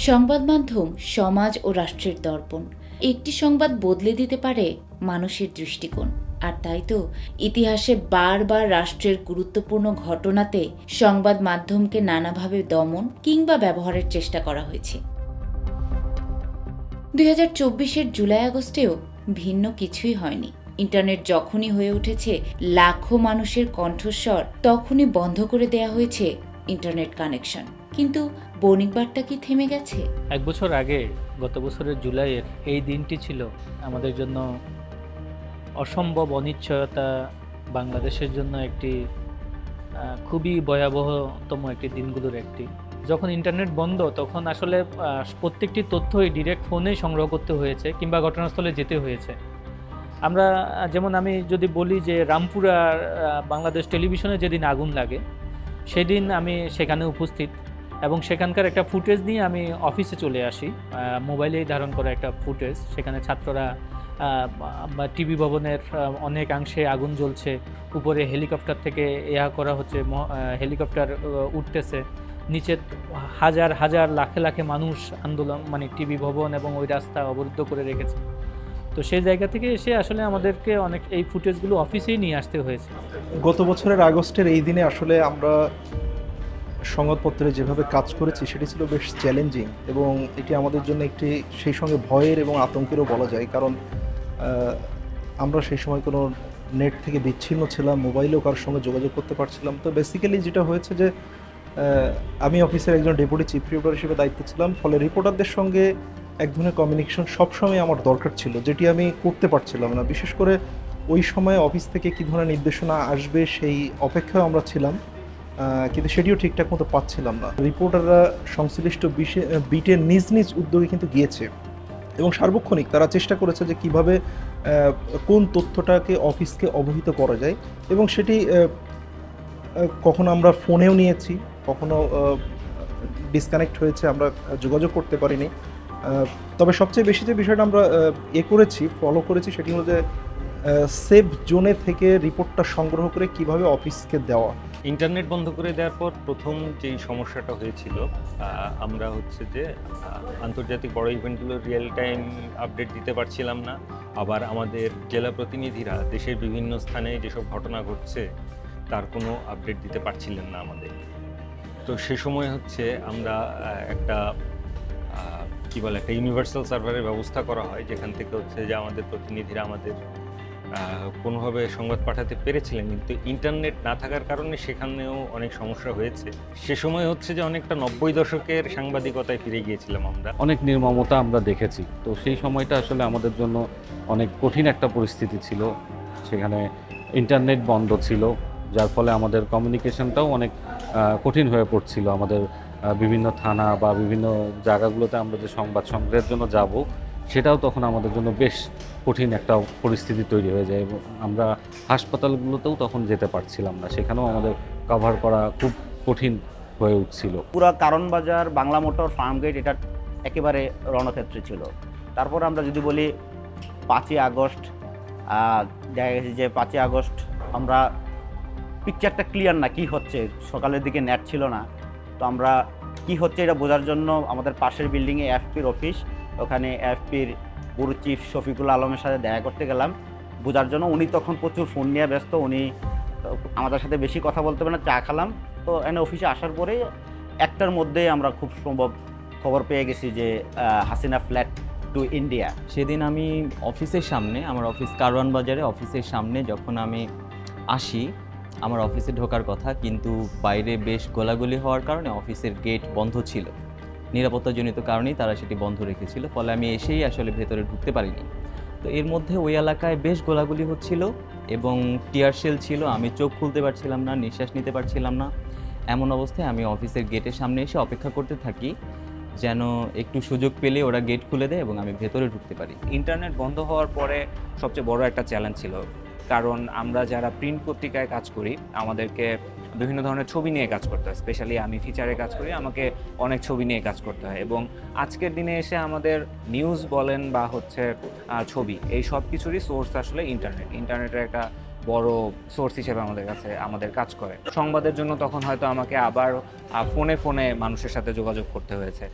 সংবাদ মাধ্যম সমাজ ও রাষ্ট্রের দর্পণ। একটি সংবাদ বদলে দিতে পারে মানুষের দৃষ্টিকোণ। আর তাই তো ইতিহাসে বারবার রাষ্ট্রের গুরুত্বপূর্ণ ঘটনাতে সংবাদ মাধ্যমকে নানাভাবে দমন কিংবা ব্যবহারের চেষ্টা করা হয়েছে। 2024-এর জুলাই আগস্টেও ভিন্ন কিছুই হয়নি। ইন্টারনেট যখনই হয়ে উঠেছে লাখো মানুষের কণ্ঠস্বর, তখনই বন্ধ করে দেয়া হয়েছে ইন্টারনেট কানেকশন। কিন্তু বণিক বার্তা কি থেমে গেছে? এক বছর আগে, গত বছরের জুলাইয়ের এই দিনটি ছিল আমাদের জন্য অসম্ভব অনিশ্চয়তা, বাংলাদেশের জন্য একটি খুবই ভয়াবহতম একটি দিনগুলোর একটি। যখন ইন্টারনেট বন্ধ, তখন আসলে প্রত্যেকটি তথ্যই ডিরেক্ট ফোনেই সংগ্রহ করতে হয়েছে কিংবা ঘটনাস্থলে যেতে হয়েছে। আমরা আমি যদি বলি যে রামপুরা বাংলাদেশ টেলিভিশনে যেদিন আগুন লাগে, সেদিন আমি সেখানে উপস্থিত এবং সেখানকার একটা ফুটেজ নিয়ে আমি অফিসে চলে আসি। মোবাইলেই ধারণ করা একটা ফুটেজ। সেখানে ছাত্ররা টিভি ভবনের অনেকাংশে আগুন জ্বলছে, উপরে হেলিকপ্টার থেকে করা হচ্ছে, হেলিকপ্টার উঠতেছে, নিচে হাজার হাজার লাখে লাখে মানুষ আন্দোলন, টিভি ভবন এবং ওই রাস্তা অবরুদ্ধ করে রেখেছে। তো সেই জায়গা থেকে এসে আসলে আমাদেরকে অনেক এই ফুটেজগুলো অফিসেই নিয়ে আসতে হয়েছে। গত বছরের আগস্টের এই দিনে আসলে আমরা সংবাদপত্রে যেভাবে কাজ করেছি সেটি ছিল বেশ চ্যালেঞ্জিং, এবং এটি আমাদের জন্য একটি সেই সঙ্গে ভয়ের এবং আতঙ্কেরও বলা যায়। কারণ আমরা সেই সময় কোনো নেট থেকে বিচ্ছিন্ন ছিলাম, মোবাইলেও কারোর সঙ্গে যোগাযোগ করতে পারছিলাম। তো বেসিক্যালি যেটা হয়েছে যে আমি অফিসের একজন ডেপুটি চিফ রিপোর্টার হিসেবে দায়িত্বে ছিলাম, ফলে রিপোর্টারদের সঙ্গে এক ধরনের কমিউনিকেশন সবসময় আমার দরকার ছিল, যেটি আমি করতে পারছিলাম না। বিশেষ করে ওই সময় অফিস থেকে কী ধরনের নির্দেশনা আসবে সেই অপেক্ষায় আমরা ছিলাম, কিন্তু সেটিও ঠিকঠাক মতো পাচ্ছিলাম না। রিপোর্টাররা সংশ্লিষ্ট বিটে নিজ নিজ উদ্যোগে কিন্তু গিয়েছে এবং সার্বক্ষণিক তারা চেষ্টা করেছে যে কীভাবে কোন তথ্যটাকে অফিসকে অবহিত করা যায়, এবং সেটি কখনো আমরা ফোনেও নিয়েছি, কখনো ডিসকানেক্ট হয়েছে, আমরা যোগাযোগ করতে পারিনি। তবে সবচেয়ে বেশি যে বিষয়টা আমরা ফলো করেছি সেটি হলো যে সেফ জোনে থেকে রিপোর্টটা সংগ্রহ করে কিভাবে অফিসকে দেওয়া। ইন্টারনেট বন্ধ করে দেওয়ার পর প্রথম যেই সমস্যাটা হয়েছিল, আমরা যে আন্তর্জাতিক বড় ইভেন্টগুলোর রিয়েল টাইম আপডেট দিতে পারছিলাম না। আবার আমাদের জেলা প্রতিনিধিরা দেশের বিভিন্ন স্থানে যেসব ঘটনা ঘটছে তার কোনো আপডেট দিতে পারছিলেন না আমাদের। তো সে সময় আমরা একটা একটা ইউনিভার্সাল সার্ভারের ব্যবস্থা করা হয়, যেখান থেকে যে আমাদের প্রতিনিধিরা আমাদের কোনোভাবে সংবাদ পাঠাতে পেরেছিলেন, কিন্তু ইন্টারনেট না থাকার কারণে সেখানেও অনেক সমস্যা হয়েছে। সে সময় যে অনেকটা 90 দশকের সাংবাদিকতায় ফিরে গিয়েছিলাম আমরা। অনেক নির্মমতা আমরা দেখেছি। তো সেই সময়টা আসলে আমাদের জন্য অনেক কঠিন একটা পরিস্থিতি ছিল। সেখানে ইন্টারনেট বন্ধ ছিল, যার ফলে আমাদের কমিউনিকেশনটাও অনেক কঠিন হয়ে পড়ছিল। আমাদের বিভিন্ন থানা বা বিভিন্ন জায়গাগুলোতে আমরা যে সংবাদ সংগ্রহের জন্য যাব, সেটাও তখন আমাদের জন্য বেশ কঠিন একটা পরিস্থিতি তৈরি হয়ে যায়, এবং আমরা হাসপাতালগুলোতেও তখন যেতে পারছিলাম না। সেখানেও আমাদের কভার করা খুব কঠিন হয়ে উঠছিল। পুরো কারণ বাজার, বাংলা মোটর, ফার্মগেট এটা একেবারে রণক্ষেত্রে ছিল। তারপর আমরা যদি বলি 5ই আগস্ট, দেখা গেছে যে 5ই আগস্ট আমরা পিকচারটা ক্লিয়ার না, কি হচ্ছে। সকালের দিকে নেট ছিল না, তো আমরা কি হচ্ছে এটা বোঝার জন্য আমাদের পাশের বিল্ডিংয়ে এএফপির অফিস, ওখানে এএফপির পুরো চিফ শফিকুল আলমের সাথে দেখা করতে গেলাম বোঝার জন্য। উনি তখন প্রচুর ফোন নিয়ে ব্যস্ত, উনি আমাদের সাথে বেশি কথা বলতে পারে না। চা খেলাম, তো এনে অফিসে আসার পরে 1টার মধ্যেই আমরা খুব সম্ভব খবর পেয়ে গেছি যে হাসিনা ফ্ল্যাট টু ইন্ডিয়া। সেদিন আমি অফিসের সামনে, আমার অফিস কারওয়ান বাজারে, অফিসের সামনে যখন আমি আসি, আমার অফিসে ঢোকার কথা, কিন্তু বাইরে বেশ গোলাগুলি হওয়ার কারণে অফিসের গেট বন্ধ ছিল। নিরাপত্তাজনিত কারণেই তারা সেটি বন্ধ রেখেছিল, ফলে আমি এসেই আসলে ভেতরে ঢুকতে পারিনি। তো এর মধ্যে ওই এলাকায় বেশ গোলাগুলি হচ্ছিল এবং টিয়ার শেল ছিল। আমি চোখ খুলতে পারছিলাম না, নিঃশ্বাস নিতে পারছিলাম না। এমন অবস্থায় আমি অফিসের গেটের সামনে এসে অপেক্ষা করতে থাকি যেন একটু সুযোগ পেলে ওরা গেট খুলে দেয় এবং আমি ভেতরে ঢুকতে পারি। ইন্টারনেট বন্ধ হওয়ার পরে সবচেয়ে বড় একটা চ্যালেঞ্জ ছিল, কারণ আমরা যারা প্রিন্ট পত্রিকায় কাজ করি আমাদেরকে বিভিন্ন ধরনের ছবি নিয়ে কাজ করতে হয়। স্পেশালি আমি ফিচারে কাজ করি, আমাকে অনেক ছবি নিয়ে কাজ করতে হয়, এবং আজকের দিনে এসে আমাদের নিউজ বলেন বা ছবি, এই সব কিছুরই সোর্স আসলে ইন্টারনেটের একটা বড় সোর্স হিসেবে আমাদের কাজ করে। সংবাদের জন্য তখন হয়তো আমাকে আবার ফোনে ফোনে মানুষের সাথে যোগাযোগ করতে হয়েছে,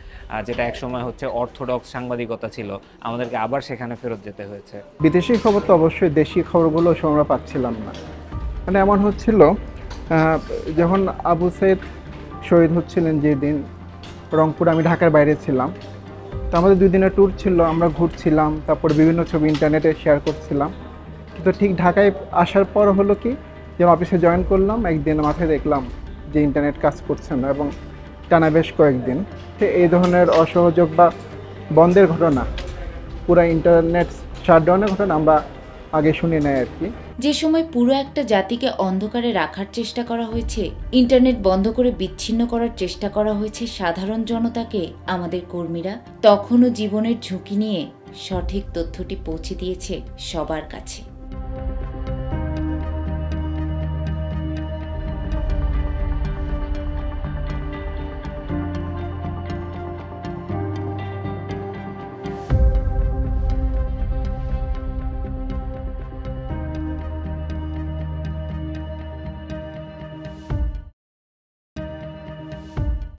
যেটা একসময় হচ্ছে অর্থোডক্স সাংবাদিকতা ছিল, আমাদেরকে আবার সেখানে ফেরত যেতে হয়েছে। বিদেশি খবর তো অবশ্যই, দেশি খবরগুলো আমরা পাচ্ছিলাম না। মানে এমন হচ্ছিল, যখন আবু সাইদ শহীদ হচ্ছিলেন যেদিন, রংপুর, আমি ঢাকার বাইরে ছিলাম, তো আমাদের 2 দিনের ট্যুর ছিল, আমরা ঘুরছিলাম, তারপর বিভিন্ন ছবি ইন্টারনেটে শেয়ার করছিলাম। কিন্তু ঠিক ঢাকায় আসার পর হলো কি, যে অফিসে জয়েন করলাম, একদিন মাথায় দেখলাম যে ইন্টারনেট কাজ করছে না, এবং টানা বেশ কয়েকদিন। তো এই ধরনের অসহযোগ বা বন্ধের ঘটনা, পুরো ইন্টারনেট শাটডাউনের ঘটনা আমরা আগে শুনি নাই আর কি। যে সময় পুরো একটা জাতিকে অন্ধকারে রাখার চেষ্টা করা হয়েছে, ইন্টারনেট বন্ধ করে বিচ্ছিন্ন করার চেষ্টা করা হয়েছে সাধারণ জনতাকে, আমাদের কর্মীরা তখনও জীবনের ঝুঁকি নিয়ে সঠিক তথ্যটি পৌঁছে দিয়েছে সবার কাছে।